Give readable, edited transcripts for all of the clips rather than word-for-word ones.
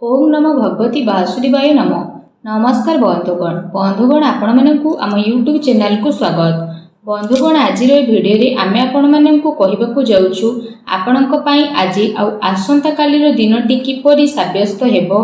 ओम नमो भगवती वासुदेवाय नमो। नमस्कार बंधुगण आपण मानकु आम यूट्यूब चैनल को स्वागत। बंधुगण आज भिडियो रे आमे आपण मानकु कहिबाकु जाउछु आपणक पई आज आसंता कालीर दिनटी किपरि साब्यस्त हेबो,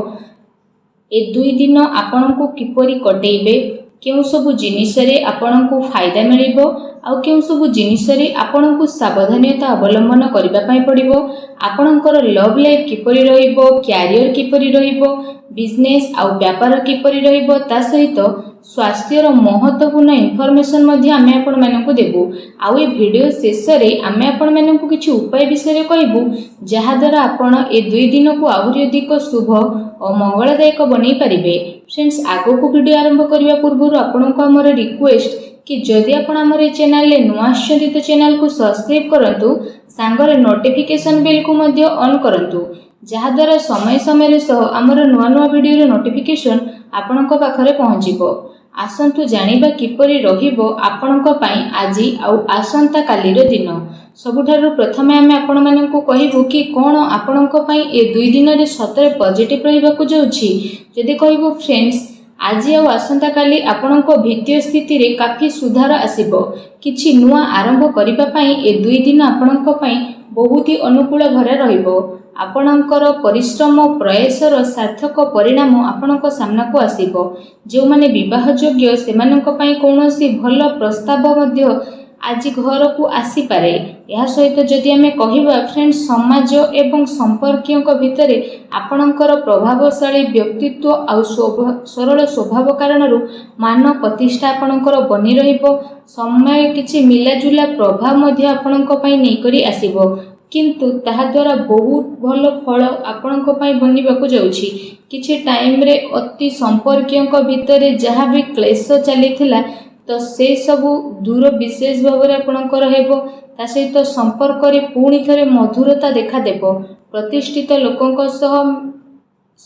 ए दुई दिन आपणकु किपरि कटेइबे, केउ सबु जिनिस रे आपणकु फायदा मिलिबो आउ केउ सबु जिनिस रे आपणकु सावधानता अवलंबन करबा पई पड़िबो, आपणकर लव लाइफ किपरि रहिबो, कैरियर किपरि रहिबो, बिजनेस आउ व्यापार किपरि रहिबो, ता सहित स्वास्थ्यर महत्वपूर्ण इनफॉरमेशन मध्ये आमे आपण मानकु देबु। आउ ए वीडियो शेष रे आमे आपण मानकु किछि उपाय विषय कहबु जहा द्वारा आपण ए दुई दिन को आहुरी अधिक शुभ और मंगलदायक बनै परिबे। फ्रेंड्स, आगो को वीडियो आरंभ करबा पूर्व आपनको हमर रिक्वेस्ट कि जदि आपण हमर ए चैनल ले नुआ आछथि तो चैनल को सब्सक्राइब करंतु, सांगरे नोटिफिकेशन बेल को मध्ये ऑन करंतु, जहा द्वारा समय समय सह हमर नुआ नुआ वीडियो रो नोटिफिकेशन आपणक पाखरे पहुंचीबो। आसंतु जानिबा किपरि रहिबो आपणक पई आजि आउ आसंता कालीर दिन। सबुठारु प्रथमे आमे आपण मानकु कहिबु कि कोन आपणक पई ए दुई दिन रे सतरे पॉजिटिव रहिबाकु जाउछि। जदि कहिबु फ्रेंड्स, आज आउ आसंता काली आपणक वित्तीय स्थिति रे काफी सुधार आसीबो। किछि नुआ आरंभ करिबा पई ए दुई दिन आपणक पई बहुत ही अनुकूल भरे रहिबो। आपणकर परिश्रम प्रयासर सार्थक परिणाम आपणक सामना को आसीबो। जो माने विवाह योग्य सेमानक पई कोनोसी भल प्रस्ताव मध्य आज घर को आसी पारे। यह सहित जदि आमे कहिबा फ्रेंड्स, समाज एवं संपर्कियों भितर आपणकर प्रभावशाली व्यक्तित्व आउ सरल स्वभाव कारण मान प्रतिष्ठा आपणकर बनी रहिबो। समय किछि मिलाजुला प्रभाव मध्य आपणक पई नै करी आसीबो, किंतु ताहा द्वारा बहुत भल फल आपणक पई बनिबाकु जाउछि। किछि टाइम रे अति संपर्कियों भितर जहा भी क्लेश चलीथिला तो से सबु दूर विशेष भाव में आपणकर हेबो। ता सहित संपर्क रे पुणी थरे मधुरता देखा देबो। प्रतिष्ठित लोकंक सह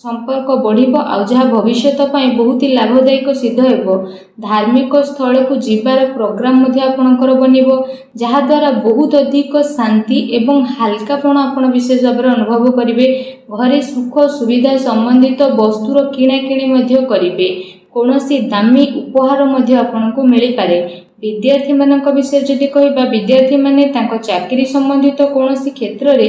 संपर्क बढ़िबो आउ जहा भविष्यत पई बहुत ही लाभदायक सिद्ध हेबो। धार्मिक स्थल को जीवार प्रोग्राम मध्ये आपणकर बनिबो, जहा द्वारा बहुत अधिक शांति एवं हल्कापन आपण विशेष भाव में अनुभव करिवे। घरे सुख सुविधा संबंधित वस्तुर किणा किणी मध्ये करिवे। कोनोसी दामी उपहार मध्ये आपनको मिली पारे। विद्यार्थी मानक विषय जदि कहिबा, विद्यार्थी माने तांको चाकरी संबंधित कोनोसी क्षेत्र रे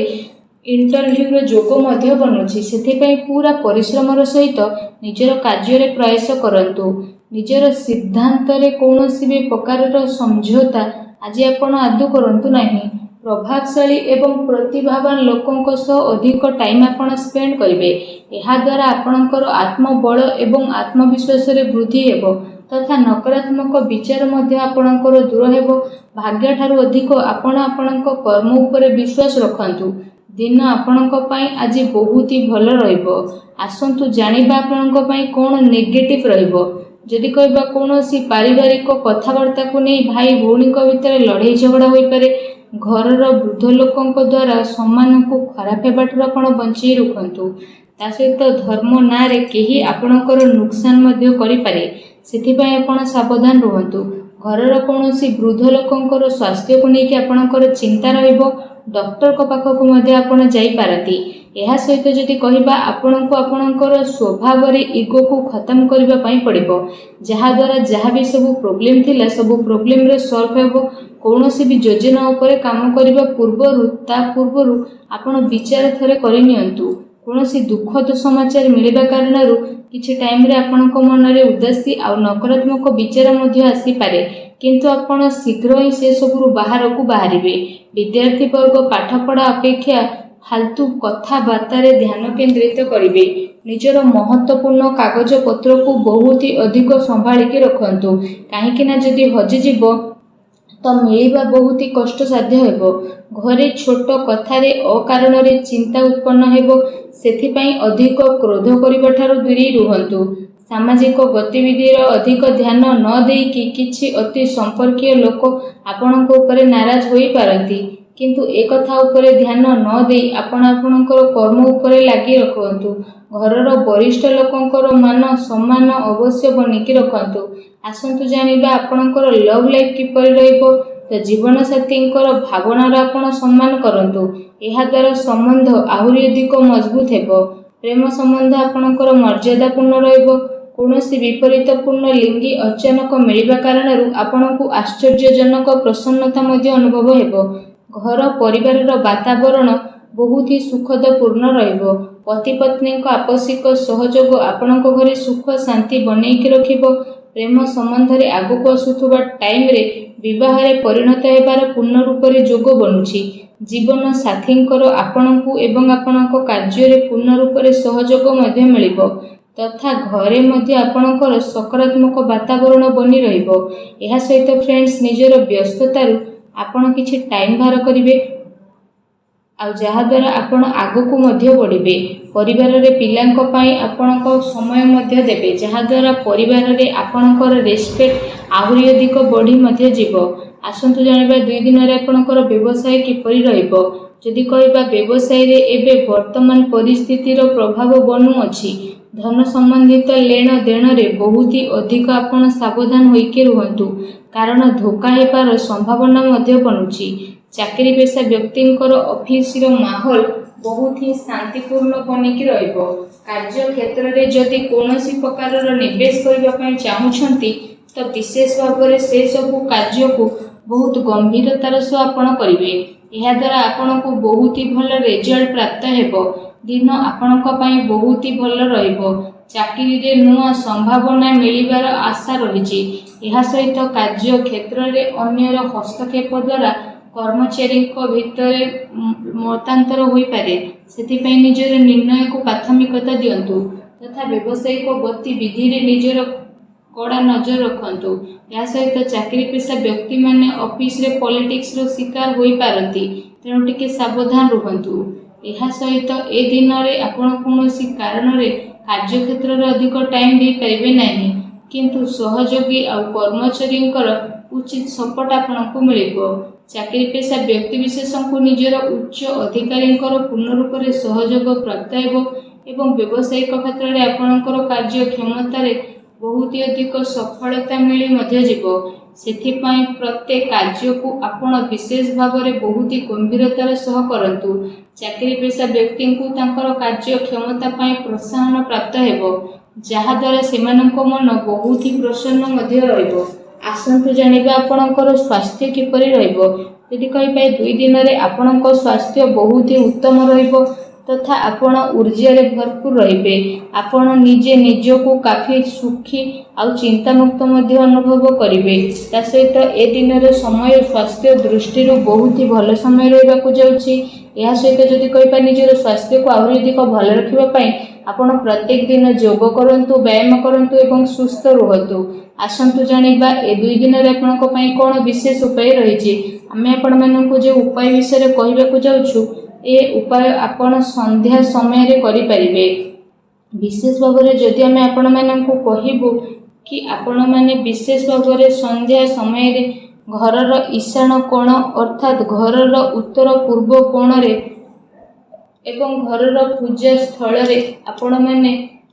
इंटरव्यू रो जोग मध्ये बनुछि। सेथि पई पूरा परिश्रम सहित निजर कार्य रे प्रयास करंतु। निजर सिद्धांत रे कोनोसी भी प्रकार रो समझौता आज आपण आदु करंतु नाही। प्रभावशाली एवं प्रतिभावान लोकों सह अधिक टाइम आपण स्पेंड करिवे। एहा द्वारा आपणकर आत्मबल एवं आत्मविश्वास रे वृद्धि हेबो तथा नकारात्मक विचार मध्ये आपणकर दूर हेबो। भाग्य ठारू अधिक आपण आपणक कर्म उपरे विश्वास रखंतु। दिन आपणक पई आज बहुत ही भल रहिबो। आसंतु जानिबा आपणक पई कोन नेगेटिव रहिबो। जदि कहबा कोनोसी पारिवारिक कथावार्ता को नै भाई भौणी भितर लड़ाई झगड़ा होई पारे। घरर वृद्ध लोकों द्वारा सम्मान को खराब हेबाटू आपण बंचई रखंतु। ता सहित धर्म ना रे केही आपणकर नुकसान मध्ये करि पारे, सेथि पई आपण सावधान रहंतु। घरर कोनोसी वृद्ध लोकों स्वास्थ्य को लेके आपणकर चिंता रहिबो। डॉक्टर को पाखक मध्ये आपण जाई पारती। एहा सहित जदि कहिबा आपणको आपणकर स्वभाव रे ईगो को खत्म करबा पई पड़िबो, जहा द्वारा जहा भी सब प्रॉब्लम थिला सब प्रॉब्लम रे सॉल्व हेबो। कोनोसी भी योजना उपरे काम करबा पूर्वरु आपण विचार थरे करि नियंतु। कोनोसी दुखद समाचार मिलिबा कारणरु किछि टाइम रे आपणको मन रे उदासी आ नकारात्मक विचार मध्ये आसी पारे, किंतु आपण शीघ्र ही से सबरु बाहर को बाहरिबे। विद्यार्थी वर्ग पाठ पढ़ा अपेक्षा फालतू कथाबार्ता रे ध्यान केंद्रित करिवे। निजर महत्वपूर्ण कागज पत्र को बहुत ही अधिक संभाली के रखंतु, काहेकि ना जदि हजि जीवो तो मिलिबा बहुत ही कष्ट साध्य हेबो। घरे छोट कथा रे अकारण रे चिंता उत्पन्न हेबो, सेथि पई अधिक क्रोध करिबा ठारू दूरी रुहंतु। सामाजिक गतिविधि रो अधिक ध्यान न देई कि किछि अति संपर्कीय लोक आपणक ऊपर नाराज होई पारंती, किंतु एक कथा ऊपर ध्यान न देई आपण आपणकर कर्म ऊपर लागि रखंतु। घरर वरिष्ठ लोकंकर मान सम्मान अवश्य बनिकी रखंतु। आसंतु जानिबा आपणकर लव लाइफ किपरि रहिबो। तो जीवन साथींकर भावनार आपण सम्मान करंतु। एहा द्वारा संबंध आहुरी अधिक मजबूत हेबो। ପ୍ରେମ ସମ୍ବନ୍ଧ ଆପଣଙ୍କର ମର୍ଯ୍ୟାଦାପୂର୍ଣ୍ଣ ରହିବ। କୌଣସି ବିପରୀତପୂର୍ଣ୍ଣ ଲିଙ୍ଗୀ ଅଚାନକ ମିଳିବା କାରଣରୁ ଆପଣଙ୍କୁ ଆଶ୍ଚର୍ଯ୍ୟଜନକ ପ୍ରସନ୍ନତା ମଧ୍ୟ ଅନୁଭବ ହେବ। ଘର ପରିବାରର ବାତାବରଣ ବହୁତ ହି ସୁଖଦପୂର୍ଣ୍ଣ ରହିବ। ପତି ପତ୍ନୀଙ୍କ ଆପୋଷିକ ସହଯୋଗ ଆପଣଙ୍କ ଘରେ ସୁଖ ଶାନ୍ତି ବନେଇକି ରଖିବ। ପ୍ରେମ ସମ୍ବନ୍ଧରେ ଆଗକୁ ଆସୁଥିବା ଟାଇମରେ ବିବାହରେ ପରିଣତ ହେବାର ପୂର୍ଣ୍ଣ ରୂପରେ ଯୋଗ ବନୁଛି। ଜୀବନ ସାଥୀଙ୍କର ଆପଣଙ୍କୁ ଏବଂ ଆପଣଙ୍କ କାର୍ଯ୍ୟରେ ପୂର୍ଣ୍ଣ ରୂପରେ ସହଯୋଗ ମଧ୍ୟ ମିଳିବ ତଥା ଘରେ ମଧ୍ୟ ଆପଣଙ୍କର ସକାରାତ୍ମକ ବାତାବରଣ ବନି ରହିବ। ଏହା ସହିତ ଫ୍ରେଣ୍ଡସ୍, ନିଜର ବ୍ୟସ୍ତତାରୁ ଆପଣ କିଛି ଟାଇମ ବାହାର କରିବେ ଆଉ ଯାହାଦ୍ୱାରା ଆପଣ ଆଗକୁ ମଧ୍ୟ ବଢ଼ିବେ। ପରିବାରରେ ପିଲାଙ୍କ ପାଇଁ ଆପଣଙ୍କ ସମୟ ମଧ୍ୟ ଦେବେ, ଯାହାଦ୍ୱାରା ପରିବାରରେ ଆପଣଙ୍କର ରେସ୍ପେକ୍ଟ ଆହୁରି ଅଧିକ ବଢ଼ି ମଧ୍ୟ ଯିବ। ଆସନ୍ତୁ ଜାଣିବା 2 ଦିନରେ ଆପଣଙ୍କର ବ୍ୟବସାୟ କିପରି ରହିବ। ଯଦି କହିବା ବ୍ୟବସାୟରେ ଏବେ ବର୍ତ୍ତମାନ ପରିସ୍ଥିତିର ପ୍ରଭାବ ବନୁଅଛି। ଧନ ସମ୍ବନ୍ଧିତ ଲେଣ ଦେଣରେ ବହୁତ ଅଧିକ ଆପଣ ସାବଧାନ ହୋଇକି ରୁହନ୍ତୁ, କାରଣ ଧୋକା ହେବାର ସମ୍ଭାବନା ମଧ୍ୟ ବନୁଛି। ଚାକିରି ପେଶା ବ୍ୟକ୍ତିଙ୍କର ଅଫିସର ମାହୋଲ ବହୁତ ହିଁ ଶାନ୍ତିପୂର୍ଣ୍ଣ ବନିକି ରହିବ। କାର୍ଯ୍ୟକ୍ଷେତ୍ରରେ ଯଦି କୌଣସି ପ୍ରକାରର ନିବେଶ କରିବା ପାଇଁ ଚାହୁଁଛନ୍ତି ତ ବିଶେଷ ଭାବରେ ସେସବୁ କାର୍ଯ୍ୟକୁ ବହୁତ ଗମ୍ଭୀରତାର ସହ ଆପଣ କରିବେ। ଏହାଦ୍ୱାରା ଆପଣଙ୍କୁ ବହୁତ ହି ଭଲ ରେଜଲ୍ଟ ପ୍ରାପ୍ତ ହେବ। ଦିନ ଆପଣଙ୍କ ପାଇଁ ବହୁତ ହି ଭଲ ରହିବ। ଚାକିରିରେ ନୂଆ ସମ୍ଭାବନା ମିଳିବାର ଆଶା ରହିଛି। ଏହା ସହିତ କାର୍ଯ୍ୟକ୍ଷେତ୍ରରେ ଅନ୍ୟର ହସ୍ତକ୍ଷେପ ଦ୍ୱାରା କର୍ମଚାରୀଙ୍କ ଭିତରେ ମତାନ୍ତର ହୋଇପାରେ, ସେଥିପାଇଁ ନିଜର ନିର୍ଣ୍ଣୟକୁ ପ୍ରାଥମିକତା ଦିଅନ୍ତୁ ତଥା ବ୍ୟବସାୟିକ ଗତିବିଧିରେ ନିଜର କଡ଼ା ନଜର ରଖନ୍ତୁ। ଏହା ସହିତ ଚାକିରି ପେଶା ବ୍ୟକ୍ତିମାନେ ଅଫିସରେ ପଲିଟିକ୍ସର ଶିକାର ହୋଇପାରନ୍ତି, ତେଣୁ ଟିକେ ସାବଧାନ ରୁହନ୍ତୁ। ଏହା ସହିତ ଏ ଦିନରେ ଆପଣ କୌଣସି କାରଣରେ କାର୍ଯ୍ୟକ୍ଷେତ୍ରରେ ଅଧିକ ଟାଇମ ଦେଇପାରିବେ ନାହିଁ, କିନ୍ତୁ ସହଯୋଗୀ ଆଉ କର୍ମଚାରୀଙ୍କର ଉଚିତ ସପୋର୍ଟ ଆପଣଙ୍କୁ ମିଳିବ। ଚାକିରି ପେଶା ବ୍ୟକ୍ତିବିଶେଷଙ୍କୁ ନିଜର ଉଚ୍ଚ ଅଧିକାରୀଙ୍କର ପୂର୍ଣ୍ଣ ରୂପରେ ସହଯୋଗ ପ୍ରାପ୍ତ ହେବ ଏବଂ ବ୍ୟବସାୟିକ କ୍ଷେତ୍ରରେ ଆପଣଙ୍କର କାର୍ଯ୍ୟକ୍ଷମତାରେ ବହୁତ ଅଧିକ ସଫଳତା ମିଳି ମଧ୍ୟ ଯିବ। ସେଥିପାଇଁ ପ୍ରତ୍ୟେକ କାର୍ଯ୍ୟକୁ ଆପଣ ବିଶେଷ ଭାବରେ ବହୁତ ଗମ୍ଭୀରତାର ସହ କରନ୍ତୁ। ଚାକିରି ପେଶା ବ୍ୟକ୍ତିଙ୍କୁ ତାଙ୍କର କାର୍ଯ୍ୟକ୍ଷମତା ପାଇଁ ପ୍ରୋତ୍ସାହନ ପ୍ରାପ୍ତ ହେବ, ଯାହାଦ୍ୱାରା ସେମାନଙ୍କ ମନ ବହୁତ ହି ପ୍ରସନ୍ନ ମଧ୍ୟ ରହିବ। ଆସନ୍ତୁ ଜାଣିବା ଆପଣଙ୍କର ସ୍ୱାସ୍ଥ୍ୟ କିପରି ରହିବ। ଯଦି କହିବେ 2 ଦିନରେ ଆପଣଙ୍କ ସ୍ୱାସ୍ଥ୍ୟ ବହୁତ ହି ଉତ୍ତମ ରହିବ ତଥା ଆପଣ ଊର୍ଜାରେ ଭରପୁର ରହିବେ। ଆପଣ ନିଜେ ନିଜକୁ କାଫି ସୁଖୀ ଆଉ ଚିନ୍ତାମୁକ୍ତ ମଧ୍ୟ ଅନୁଭବ କରିବେ। ତା ସହିତ ଏ ଦିନର ସମୟ ସ୍ୱାସ୍ଥ୍ୟ ଦୃଷ୍ଟିରୁ ବହୁତ ହି ଭଲ ସମୟ ରହିବାକୁ ଯାଉଛି। ଏହା ସହିତ ଯଦି କହିବା ନିଜର ସ୍ୱାସ୍ଥ୍ୟକୁ ଆହୁରି ଅଧିକ ଭଲ ରଖିବା ପାଇଁ ଆପଣ ପ୍ରତ୍ୟେକ ଦିନ ଯୋଗ କରନ୍ତୁ, ବ୍ୟାୟାମ କରନ୍ତୁ ଏବଂ ସୁସ୍ଥ ରୁହନ୍ତୁ। ଆସନ୍ତୁ ଜାଣିବା ଏ 2 ଦିନରେ ଆପଣଙ୍କ ପାଇଁ କ'ଣ ବିଶେଷ ଉପାୟ ରହିଛି। ଆମେ ଆପଣମାନଙ୍କୁ ଯେଉଁ ଉପାୟ ବିଷୟରେ କହିବାକୁ ଯାଉଛୁ, ଏ ଉପାୟ ଆପଣ ସନ୍ଧ୍ୟା ସମୟରେ କରିପାରିବେ। ବିଶେଷ ଭାବରେ ଯଦି ଆମେ ଆପଣମାନଙ୍କୁ କହିବୁ କି ଆପଣମାନେ ବିଶେଷ ଭାବରେ ସନ୍ଧ୍ୟା ସମୟରେ ଘରର ଈଶାନ କୋଣ ଅର୍ଥାତ୍ ଘରର ଉତ୍ତର ପୂର୍ବ କୋଣରେ ଏବଂ ଘରର ପୂଜା ସ୍ଥଳରେ ଆପଣମାନେ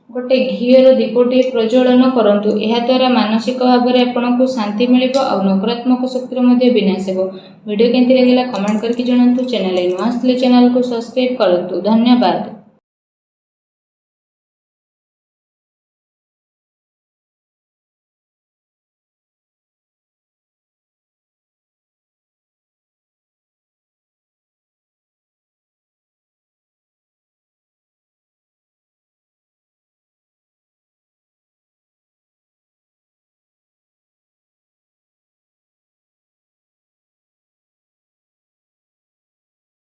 ଗୋଟେ ଘିଅର ଦୀପଟିଏ ପ୍ରଜ୍ୱଳନ କରନ୍ତୁ। ଏହାଦ୍ୱାରା ମାନସିକ ଭାବରେ ଆପଣଙ୍କୁ ଶାନ୍ତି ମିଳିବ ଆଉ ନକାରାତ୍ମକ ଶକ୍ତିର ମଧ୍ୟ ବିନାଶ ହେବ। ଭିଡ଼ିଓ କେମିତି ଲାଗିଲା କମେଣ୍ଟ କରିକି ଜଣାନ୍ତୁ। ଚ୍ୟାନେଲରେ ନୂଆ ଆସିଥିଲେ ଚ୍ୟାନେଲକୁ ସବସ୍କ୍ରାଇବ୍ କରନ୍ତୁ। ଧନ୍ୟବାଦ।